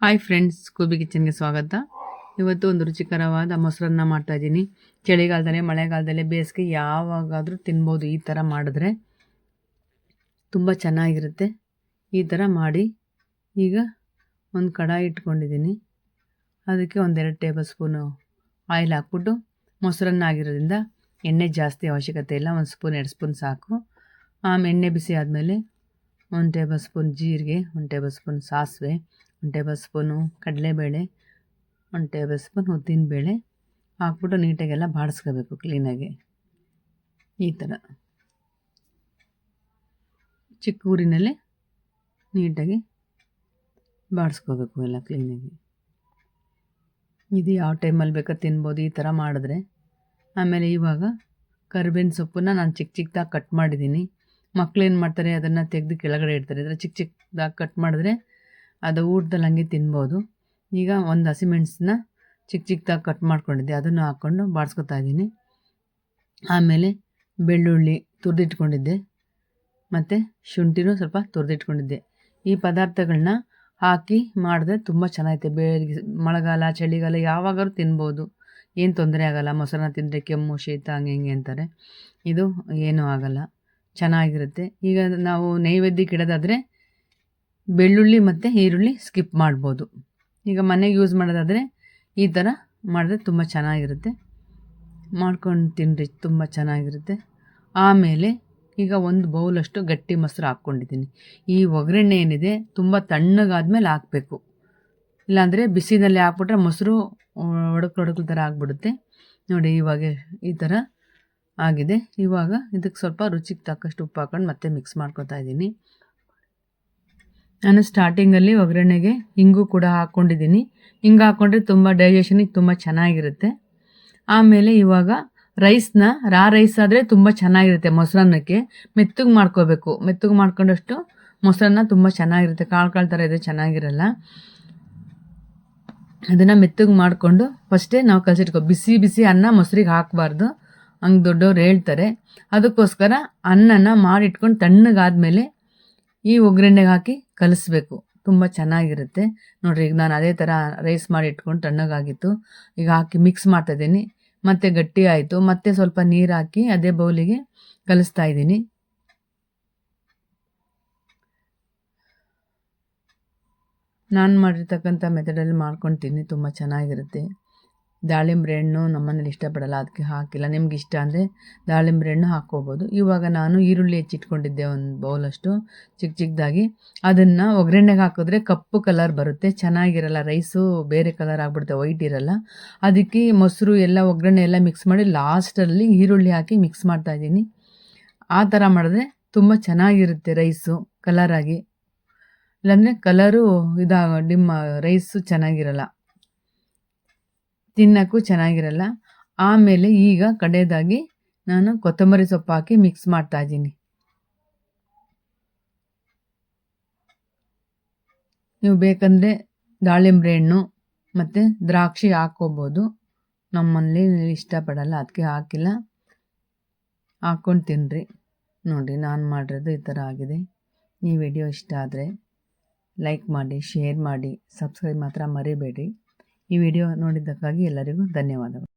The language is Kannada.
ಹಾಯ್ ಫ್ರೆಂಡ್ಸ್, ಕೂಬಿ ಕಿಚನ್ಗೆ ಸ್ವಾಗತ. ಇವತ್ತು ಒಂದು ರುಚಿಕರವಾದ ಮೊಸರನ್ನ ಮಾಡ್ತಾಯಿದ್ದೀನಿ. ಚಳಿಗಾಲದಲ್ಲೇ, ಮಳೆಗಾಲದಲ್ಲೇ, ಬೇಸಿಗೆ ಯಾವಾಗಾದರೂ ತಿನ್ಬೋದು. ಈ ಥರ ಮಾಡಿದ್ರೆ ತುಂಬ ಚೆನ್ನಾಗಿರುತ್ತೆ. ಈ ಥರ ಮಾಡಿ. ಈಗ ಒಂದು ಕಡಾಯಿ ಇಟ್ಕೊಂಡಿದ್ದೀನಿ. ಅದಕ್ಕೆ 1-2 ಟೇಬಲ್ ಸ್ಪೂನು ಆಯಿಲ್ ಹಾಕ್ಬಿಟ್ಟು, ಮೊಸರನ್ನ ಆಗಿರೋದ್ರಿಂದ ಎಣ್ಣೆ ಜಾಸ್ತಿ ಅವಶ್ಯಕತೆ ಇಲ್ಲ, 1 ಸ್ಪೂನ್ 2 ಸ್ಪೂನ್ ಸಾಕು. ಎಣ್ಣೆ ಬಿಸಿ ಆದಮೇಲೆ 1 ಟೇಬಲ್ ಸ್ಪೂನ್ ಜೀರಿಗೆ, 1 ಟೇಬಲ್ ಸ್ಪೂನ್ ಸಾಸಿವೆ, 1 ಟೇಬಲ್ ಸ್ಪೂನು ಕಡಲೆಬೇಳೆ, 1 ಟೇಬಲ್ ಸ್ಪೂನ್ ಉದ್ದಿನಬೇಳೆ ಹಾಕ್ಬಿಟ್ಟು ನೀಟಾಗೆಲ್ಲ ಬಾಡಿಸ್ಕೋಬೇಕು ಕ್ಲೀನಾಗಿ. ಈ ಥರ ಚಿಕ್ಕ ಊರಿನಲ್ಲೇ ನೀಟಾಗಿ ಬಾಡಿಸ್ಕೋಬೇಕು ಎಲ್ಲ ಕ್ಲೀನಾಗಿ. ಇದು ಯಾವ ಟೈಮಲ್ಲಿ ಬೇಕಾದ್ರೆ ತಿನ್ಬೋದು ಈ ಥರ ಮಾಡಿದ್ರೆ. ಆಮೇಲೆ ಇವಾಗ ಕರಿಬೇವಿನ ಸೊಪ್ಪನ್ನ ನಾನು ಚಿಕ್ಕ ಚಿಕ್ಕದಾಗಿ ಕಟ್ ಮಾಡಿದ್ದೀನಿ. ಮಕ್ಕಳೇನು ಮಾಡ್ತಾರೆ, ಅದನ್ನು ತೆಗೆದು ಕೆಳಗಡೆ ಇಡ್ತಾರೆ. ಇದರ ಚಿಕ್ಕ ಚಿಕ್ಕದಾಗಿ ಕಟ್ ಮಾಡಿದ್ರೆ ಅದು ಊಟದಲ್ಲಿ ಹಂಗೆ ತಿನ್ಬೋದು. ಈಗ ಒಂದು ಹಸಿಮೆಣಸನ್ನ ಚಿಕ್ಕ ಚಿಕ್ಕದಾಗಿ ಕಟ್ ಮಾಡ್ಕೊಂಡಿದ್ದೆ, ಅದನ್ನು ಹಾಕ್ಕೊಂಡು ಬಾಡಿಸ್ಕೊತಾ ಇದ್ದೀನಿ. ಆಮೇಲೆ ಬೆಳ್ಳುಳ್ಳಿ ತುರಿದಿಟ್ಕೊಂಡಿದ್ದೆ, ಮತ್ತು ಶುಂಠಿನೂ ಸ್ವಲ್ಪ ತುರಿದಿಟ್ಕೊಂಡಿದ್ದೆ. ಈ ಪದಾರ್ಥಗಳನ್ನ ಹಾಕಿ ಮಾಡಿದ್ರೆ ತುಂಬ ಚೆನ್ನಾಗೈತೆ. ಮಳೆಗಾಲ ಚಳಿಗಾಲ ಯಾವಾಗಾದ್ರೂ ತಿನ್ಬೋದು, ಏನು ತೊಂದರೆ ಆಗೋಲ್ಲ. ಮೊಸರನ್ನ ತಿಂದರೆ ಕೆಮ್ಮು ಶೀತ ಹಂಗೆ ಹಿಂಗೆ ಅಂತಾರೆ, ಇದು ಏನೂ ಆಗೋಲ್ಲ, ಚೆನ್ನಾಗಿರುತ್ತೆ. ಈಗ ನಾವು ನೈವೇದ್ಯಕ್ಕೆ ಇಡೋದಾದರೆ ಬೆಳ್ಳುಳ್ಳಿ ಮತ್ತು ಈರುಳ್ಳಿ ಸ್ಕಿಪ್ ಮಾಡ್ಬೋದು. ಈಗ ಮನೆಗೆ ಯೂಸ್ ಮಾಡೋದಾದರೆ ಈ ಥರ ಮಾಡಿದ್ರೆ ತುಂಬ ಚೆನ್ನಾಗಿರುತ್ತೆ. ಮಾಡ್ಕೊಂಡು ತಿನ್ನಿರಿ, ತುಂಬ ಚೆನ್ನಾಗಿರುತ್ತೆ. ಆಮೇಲೆ ಈಗ 1 ಬೌಲಷ್ಟು ಗಟ್ಟಿ ಮೊಸರು ಹಾಕ್ಕೊಂಡಿದ್ದೀನಿ. ಈ ಒಗ್ಗರಣೆ ಏನಿದೆ ತುಂಬ ತಣ್ಣಗಾದ್ಮೇಲೆ ಹಾಕಬೇಕು, ಇಲ್ಲಾಂದರೆ ಬಿಸಿನಲ್ಲಿ ಹಾಕ್ಬಿಟ್ರೆ ಮೊಸರು ಒಡಕ್ಲು ಥರ ಆಗಿಬಿಡುತ್ತೆ. ನೋಡಿ ಇವಾಗ ಈ ಥರ ಆಗಿದೆ. ಇವಾಗ ಇದಕ್ಕೆ ಸ್ವಲ್ಪ ರುಚಿಗೆ ತಕ್ಕಷ್ಟು ಉಪ್ಪು ಹಾಕೊಂಡು ಮತ್ತೆ ಮಿಕ್ಸ್ ಮಾಡ್ಕೊತಾ ಇದ್ದೀನಿ. ನಾನು ಸ್ಟಾರ್ಟಿಂಗಲ್ಲಿ ಒಗ್ಗರಣೆಗೆ ಹಿಂಗು ಕೂಡ ಹಾಕ್ಕೊಂಡಿದ್ದೀನಿ. ಹಿಂಗೆ ಹಾಕ್ಕೊಂಡ್ರೆ ತುಂಬ ಡೈಜೆಷನಿಗೆ ತುಂಬ ಚೆನ್ನಾಗಿರುತ್ತೆ. ಆಮೇಲೆ ಇವಾಗ ರೈಸ್ನ ರೈಸ್ ಆದರೆ ತುಂಬ ಚೆನ್ನಾಗಿರುತ್ತೆ. ಮೊಸರನ್ನಕ್ಕೆ ಮೆತ್ತಗೆ ಮಾಡ್ಕೋಬೇಕು. ಮೆತ್ತಗೆ ಮಾಡ್ಕೊಂಡಷ್ಟು ಮೊಸರನ್ನ ತುಂಬ ಚೆನ್ನಾಗಿರುತ್ತೆ. ಕಾಳು ಥರ ಇದೆ, ಚೆನ್ನಾಗಿರಲ್ಲ. ಅದನ್ನು ಮೆತ್ತಗೆ ಮಾಡಿಕೊಂಡು ಫಸ್ಟೇ ನಾವು ಬಿಸಿ ಬಿಸಿ ಅನ್ನ ಮೊಸರಿಗೆ ಹಾಕಬಾರ್ದು, ಹಂಗೆ ದೊಡ್ಡವ್ರು ಹೇಳ್ತಾರೆ. ಅದಕ್ಕೋಸ್ಕರ ಅನ್ನನ ಮಾಡಿಟ್ಕೊಂಡು ತಣ್ಣಗಾದ್ಮೇಲೆ ಈ ಒಗ್ಗರಣೆಗೆ ಹಾಕಿ ಕಲಿಸ್ಬೇಕು, ತುಂಬ ಚೆನ್ನಾಗಿರುತ್ತೆ. ನೋಡಿರಿ, ಈಗ ನಾನು ಅದೇ ಥರ ರೈಸ್ ಮಾಡಿ ಇಟ್ಕೊಂಡು ತಣ್ಣಗಾಗಿತ್ತು. ಈಗ ಹಾಕಿ ಮಿಕ್ಸ್ ಮಾಡ್ತಾಯಿದ್ದೀನಿ. ಮತ್ತು ಗಟ್ಟಿ ಆಯಿತು. ಮತ್ತೆ ಸ್ವಲ್ಪ ನೀರು ಹಾಕಿ ಅದೇ ಬೌಲಿಗೆ ಕಲಿಸ್ತಾ ಇದ್ದೀನಿ. ನಾನು ಮಾಡಿರ್ತಕ್ಕಂಥ ಮೆಥಡಲ್ಲಿ ಮಾಡ್ಕೊತೀನಿ, ತುಂಬ ಚೆನ್ನಾಗಿರುತ್ತೆ. ದಾಳಿಂಬೆ ಹಣ್ಣು ನಮ್ಮನೇಲಿ ಇಷ್ಟಪಡಲ್ಲ, ಅದಕ್ಕೆ ಹಾಕಿಲ್ಲ. ನಿಮ್ಗೆ ಇಷ್ಟ ಅಂದರೆ ದಾಳಿಂಬೆ ಹಣ್ಣು ಹಾಕ್ಕೋಬೋದು. ಇವಾಗ ನಾನು ಈರುಳ್ಳಿ ಹೆಚ್ಚಿಟ್ಕೊಂಡಿದ್ದೆ 1 ಬೌಲಷ್ಟು ಚಿಕ್ಕ ಚಿಕ್ಕದಾಗಿ. ಅದನ್ನು ಒಗ್ಗರಣೆಗೆ ಹಾಕಿದ್ರೆ ಕಪ್ಪು ಕಲರ್ ಬರುತ್ತೆ, ಚೆನ್ನಾಗಿರಲ್ಲ. ರೈಸು ಬೇರೆ ಕಲರ್ ಆಗಿಬಿಡುತ್ತೆ, ವೈಟ್ ಇರಲ್ಲ. ಅದಕ್ಕೆ ಮೊಸರು ಎಲ್ಲ ಒಗ್ಗರಣೆ ಎಲ್ಲ ಮಿಕ್ಸ್ ಮಾಡಿ ಲಾಸ್ಟಲ್ಲಿ ಈರುಳ್ಳಿ ಹಾಕಿ ಮಿಕ್ಸ್ ಮಾಡ್ತಾಯಿದ್ದೀನಿ. ಆ ಥರ ಮಾಡಿದ್ರೆ ತುಂಬ ಚೆನ್ನಾಗಿರುತ್ತೆ ರೈಸು ಕಲರಾಗಿ. ಇಲ್ಲಾಂದರೆ ಕಲರು ರೈಸು ಚೆನ್ನಾಗಿರಲ್ಲ, ತಿನ್ನೋಕ್ಕೂ ಚೆನ್ನಾಗಿರಲ್ಲ. ಆಮೇಲೆ ಈಗ ಕಡೆಯದಾಗಿ ನಾನು ಕೊತ್ತಂಬರಿ ಸೊಪ್ಪು ಹಾಕಿ ಮಿಕ್ಸ್ ಮಾಡ್ತಾಯಿದ್ದೀನಿ. ನೀವು ಬೇಕಂದರೆ ದಾಳಿಂಬೆ ಹಣ್ಣು ಮತ್ತು ದ್ರಾಕ್ಷಿ ಹಾಕ್ಕೋಬೋದು. ನಮ್ಮಲ್ಲಿ ಇಷ್ಟಪಡಲ್ಲ, ಅದಕ್ಕೆ ಹಾಕಿಲ್ಲ. ಹಾಕ್ಕೊಂಡು ತಿನ್ನಿರಿ. ನೋಡಿ, ನಾನು ಮಾಡಿರೋದು ಈ ಥರ ಆಗಿದೆ. ಈ ವಿಡಿಯೋ ಇಷ್ಟ ಆದರೆ ಲೈಕ್ ಮಾಡಿ, ಶೇರ್ ಮಾಡಿ, ಸಬ್ಸ್ಕ್ರೈಬ್ ಮಾತ್ರ ಮರಿಬೇಡಿ. ಈ ವಿಡಿಯೋ ನೋಡಿದ್ದಕ್ಕಾಗಿ ಎಲ್ಲರಿಗೂ ಧನ್ಯವಾದಗಳು.